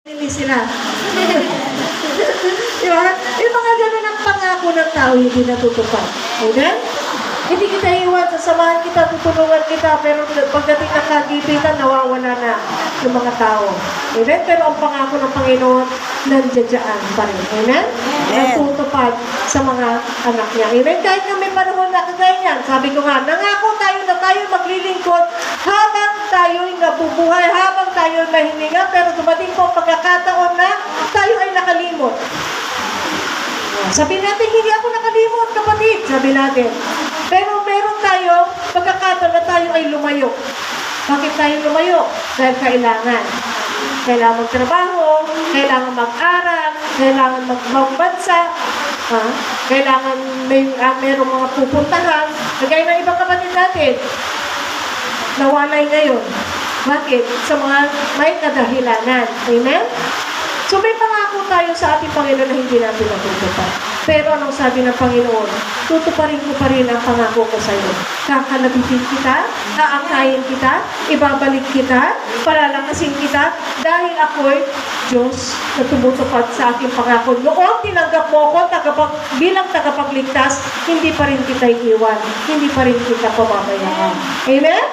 Hindi sila. Di ba? Yung mga ganun ang pangako ng tao, hindi natutupad. Amen? Hindi kita iwan, sasamahan kita, tutulungan kita, pero pagdating ng kagipitan, nawawala na yung mga tao. Amen? Pero ang pangako ng Panginoon, nandiyan pa rin. Amen? Natutupad sa mga anak niya. Amen? Kahit na may panahon na kagaya niyan, sabi ko nga, nangako tayo na tayo maglilingkod habang tayo'y nabubuhay, habang tayo'y mahininga, pero dumating po ang pagkakataon na tayo ay nakalimot. Sabi natin, hindi ako nakalimot, kapatid. Sabi natin. Pero meron tayo, pagkakataon na tayo ay lumayo. Bakit tayo lumayo? Dahil kailangan. Kailangan magtrabaho, kailangan mag-aral, kailangan magbansa, kailangan mayroong mga pupuntahan. Kagaya ng ibang kapatid natin, nawalay ngayon. Bakit? Sa mga may kadahilanan. Amen? So may pangako tayo sa ating Panginoon na hindi natin natutupad. Pero anong sabi ng Panginoon? Tutuparin ko pa rin ang pangako ko sa iyo. Kakalabitin kita, aangkayin kita, ibabalik kita, palalakasin kita, dahil ako'y Diyos na tumutupad sa aking pangako. Noong tinanggap mo ko bilang tagapagligtas, hindi pa rin kita iiwan, hindi pa rin kita pababayaan. Amen?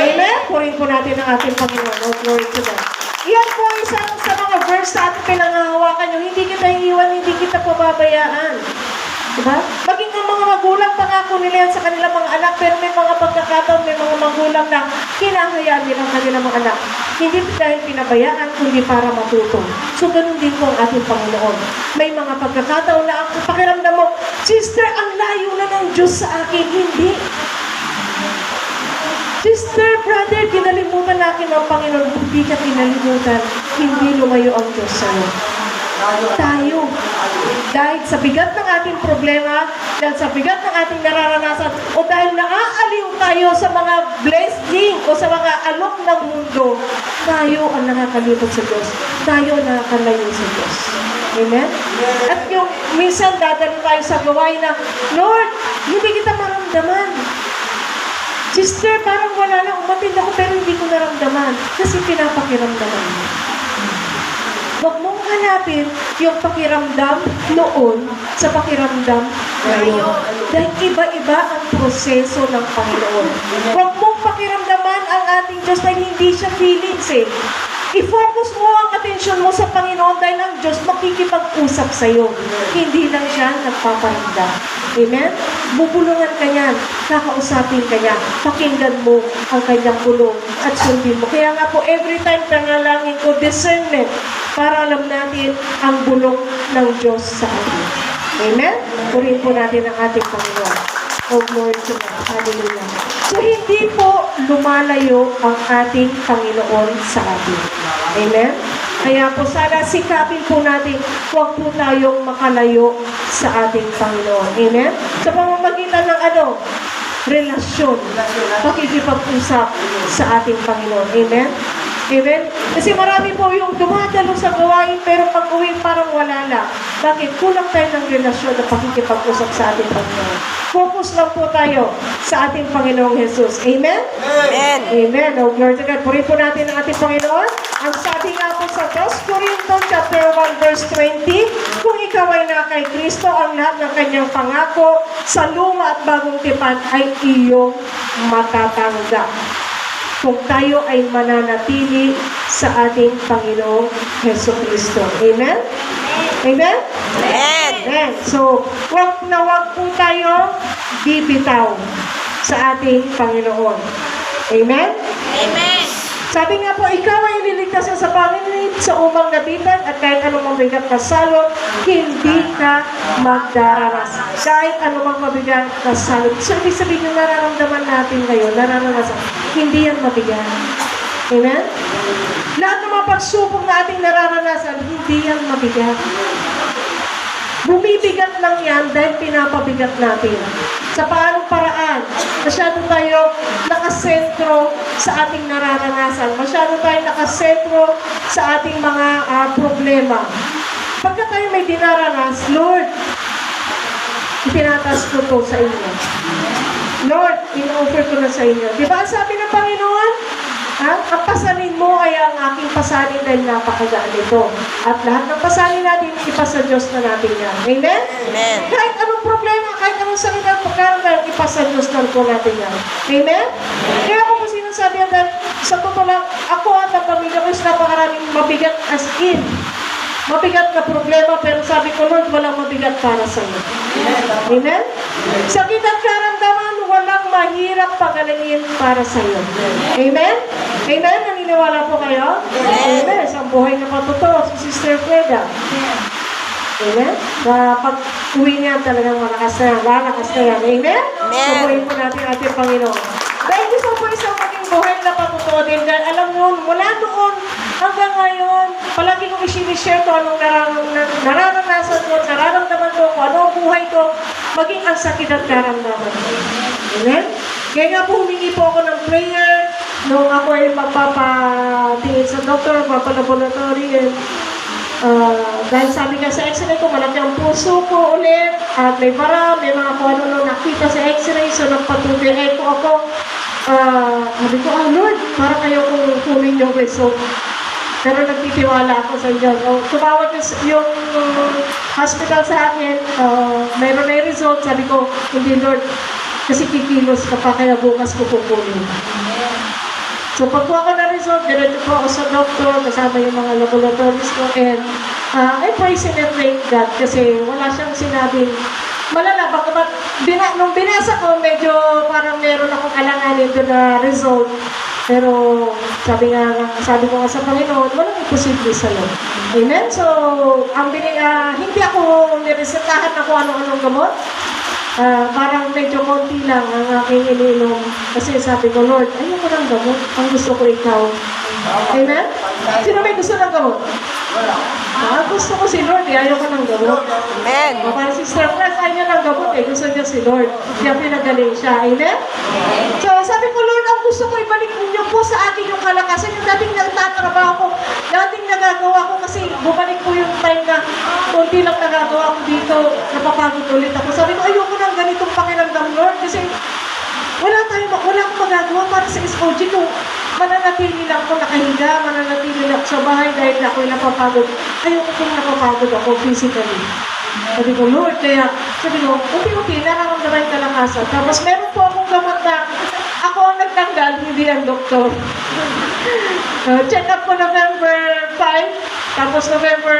Amen? Purin po natin ang ating Panginoon. Oh, glory to God. Iyan po isang sa mga verse sa ating pinangahawakan nyo. Hindi kita iiwan, hindi kita pababayaan. Diba? Maging ang mga magulang, pangako nila yan sa kanilang mga anak, pero may mga pagkakataon, may mga magulang na kinahayaan nilang kanilang mga anak. Hindi dahil pinabayaan, kundi para matuto. So, ganun din po ang ating Panginoon. May mga pagkakataon na ang pakiramdam mo, sister, ang layo na ng Diyos sa akin. Hindi. Sister, brother, kinalimutan natin ang Panginoon. Hindi ka kinalimutan. Hindi lumayo ang Diyos sa'yo. Tayo. Dahil sa bigat ng ating problema, dahil sa bigat ng ating nararanasan, o dahil naaaliw tayo sa mga blessing o sa mga alok ng mundo, tayo ang nakakalimot sa Diyos. Tayo ang nakakalayo sa Diyos. Amen? At yung minsan dadalo tayo sa gawain na, Lord, hindi kita maramdaman. Sister, parang wala lang, umatid ako pero hindi ko naramdaman kasi pinapakiramdaman mo. Huwag mong hanapin yung pakiramdam noon sa pakiramdam ngayon. Dahil iba-iba ang proseso ng Panginoon. Huwag mong pakiramdaman ang ating Diyos dahil hindi siya feelings eh. I-focus mo ang atensyon mo sa Panginoon dahil ang Diyos makikipag-usap sa iyo. Hindi lang siya nagpaparamdam. Amen? Bubulungan ka niyan, kakausapin ka niya, pakinggan mo ang kanyang bulong at sundin mo. Kaya nga po, every time panalangin ko, discernment, para alam natin ang bulong ng Diyos sa atin. Amen? Purihin po natin ang ating Panginoon. Oh, glory to God. Hallelujah. So, hindi po lumalayo ang ating Panginoon sa atin. Amen? Kaya po sana sikapin po natin, huwag po tayong makalayo sa ating Panginoon. Amen? Sa pamamagitan ng relasyon, pakikipag-usap sa ating Panginoon. Amen? Amen? Kasi marami po yung dumadalo sa gawain pero pag-uwi parang wala lang. Bakit? Kulang tayo ng relasyon na pakikipag-usap sa ating Panginoon. Focus lang po tayo sa ating Panginoong Jesus. Amen? Amen. Amen. Oh, glory to God. Purihin po natin ang ating Panginoon. Ang sabi nga po sa 2 Corinthians chapter 1 verse 20, kung ikaw ay na kay Kristo, ang lahat ng kanyang pangako sa luma at bagong tipan ay iyong matatanggap. Kung tayo ay mananatili sa ating Panginoong Heso Kristo. Amen? Amen? Amen. Amen. So, wag po tayo bibitaw sa ating Panginoon. Amen? Amen. Sabi nga po, ikaw ay ililigtas sa Panginoon sa umang nabitan at kahit anumang mabigat na salot, hindi ka magdaranas. Kahit anumang mabigat na salot. So, ibig sabihin yung nararamdaman natin ngayon, nararanasan, hindi yan mabigat. Amen? Lahat ng mga pagsubok na ating nararanasan, hindi yan mabigat. Bumibigat lang yan dahil pinapabigat natin. Sa paanong paraan? Masyado tayo nakasentro sa ating nararanasan. Masyado tayo nakasentro sa ating mga problema. Pagka tayo may dinaranas, Lord, itinataas ko to sa inyo. Lord, in-offer ko na sa inyo. Diba sabi ng Panginoon? Ha? Ang pasanin mo ay ang aking pasanin dahil napakagaan ito. At lahat ng pasanin natin, ipasa Diyos na natin yan. Amen? Amen. Kahit anong problema, kahit anong sakit at pagkaroon, ipasa Diyos na po natin yan. Amen? Kaya ako po sinasabi yan dahil sa totoo lang, ako at ang pamilya ko is napakaraming mabigat as in. Mabigat na problema, pero sabi ko, Lord, walang mabigat para sa iyo. Amen? Sakit at karamdaman, walang mahirap pagalingin para sa iyo. Amen? Amen? Naniniwala po kayo? Amen. Isang buhay na matotoo, si Sister Freda. Amen? Pag uwi niya talagang malakas na yan. Lalakas na yan. Amen? Amen. Subuhin po natin ating Panginoon. Dahil gusto po isang maging buhay na patutuo din. Dahil alam nyo, mula noon hanggang ngayon, palagi kong i-share ko anong nararanasan ko, nararamdaman ko, kung ano ang buhay ko, maging ang sakit at karamdaman. Amen? Kaya nga po, humingi po ako ng prayer nung ako ay magpapatingin sa doktor, magpapalaboratory, dahil sabi nga sa x-ray ko, malaki ang puso ko ulit, at may bara, may mga kung ano nakita sa x-ray, so nagpatuloy echo ako. Sabi ko, Lord, para kayo kung kunin yung result. Pero nagtitiwala ako sa Diyos. Tumawag yung hospital sa akin, mayroon na yung result, sabi ko, hindi Lord, kasi kikilos ka pa, kaya bukas ko kukunin. So pagkuha ko na result, diretso po ako sa doctor, kasama yung mga laboratories ko, and I praise and thank God kasi wala siyang sinabing malala. Baka nung binasa ko, medyo parang meron akong alanganin doon na result. Pero sabi ko nga sa Panginoon, walang imposible sa Lord. Amen? So, hindi ako niresetahan na kung ano-anong gamot. Parang medyo konti lang ang aking iniinom. Kasi sabi ko, Lord, ayoko ng gamot. Ang gusto ko ikaw. Amen? Sino may gusto ng gamot? Gusto ko si Lord, ayoko ng gamot. Amen. Para si Sister Press, ayaw ng gamot gusto niya si Lord. Kaya pinagaling siya. Amen? So sabi ko, Lord, ang gusto ko ibalik niyo po sa akin yung kalakasan. Yung dating nagtatrabaho ko, dating nagagawa ko kasi bumalik po yung time na kunti lang nagagawa ko dito, napapagod ulit ako. Sabi ko, ayoko ng ganitong pakiramdam, Lord, kasi wala akong magagawa para sa SOG ko. Mananatili lang ako nakahiga, mananatili lang sa bahay dahil ako'y napapagod. Ayoko kung napapagod ako physically. Sabi ko, Lord, kaya sabi ko, unti-unti, nararamdaman kalakasan. Tapos meron po akong gamot na ako ang nagtanggal, hindi ang doktor. Check up ko November 5, tapos November,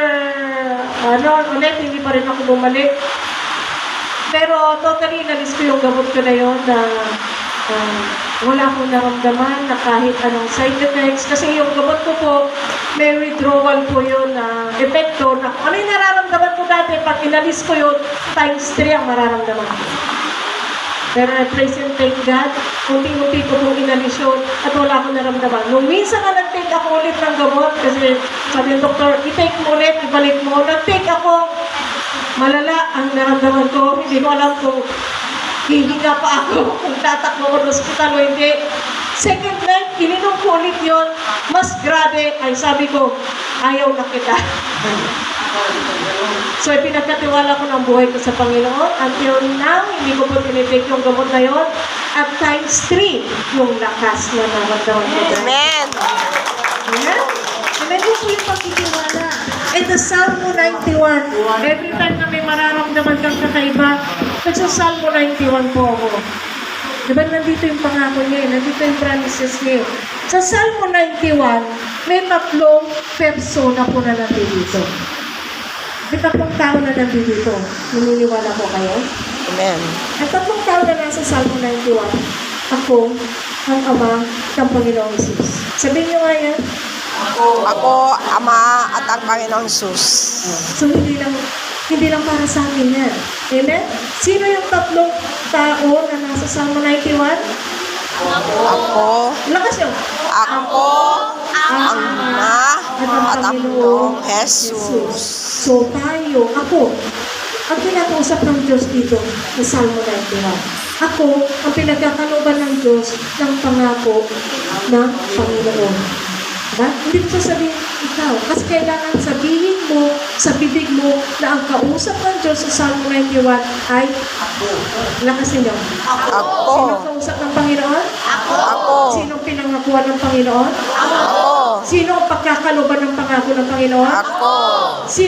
ulit, hindi pa rin ako bumalik. Pero totally, nalis ko yung gamot ko na yun na wala akong naramdaman na kahit anong side effects. Kasi yung gamot ko po, may withdrawal po yun na epekto na ano yung nararamdaman ko dati, pag inalis ko yun, times 3 ang mararamdaman ko. Pero I praise and thank God, unti-unti ko pong inalis yun at wala akong naramdaman. Nung minsan na nag-take ako ulit ng gamot, kasi sabi ng doktor, i-take mo ulit, ibalik mo. Nag-take ako, malala ang naramdaman ko, hindi ko alam kung hihinga pa ako, kung tatakbo ko ng hospital o hindi. Second night, ininom ko ulit yun, mas grabe, ay sabi ko, ayaw na kita. So, pinagkatiwala ko ng buhay ko sa Panginoon. Until now, hindi ko po tinitake yung gamot na yun. At times 3, yung lakas na naramdaman ko. Amen. Amen? Amen po yung pagtitiwala. And the Psalm 91, every time na may mararamdaman kang kakaiba, nagsasalmo 91 po ako. Diba nandito yung pangako niya, nandito yung promises niya. Sa Salmo 91, may 3 persona po na nandito. May 3 tao na nandito. Naniniwala ko kayo? Amen. Ang 3 tao na nasa Salmo 91, ako, ang Ama, ng Panginoong Jesus. Sabihin niyo nga yan. Ako, Ama, at ang Panginoong Jesus. So, hindi lang para sa akin yan. Amen? Sino yung 3 tao na nasa Salmo 91? Ako, Lakas yun. ako, ang Ama, at ang Panginoong Jesus. So tayo, ako, ang pinag-uusap ng Diyos dito sa Salmo 91. Ako, ang pinagkakanuban ng Diyos ng pangako ng Panginoon. Diba? Hindi ko sasabihin ikaw. Kasi kailangan sabihin mo sa bibig mo na ang kausap ng Diyos sa Psalm 91 ay lakasin niyo. Ako. Sinong kausap ng Panginoon? Ako. Sinong pinangakuan ng Panginoon? Ako. Sino ang pagkakaloban ng pangako ng Panginoon? Ako.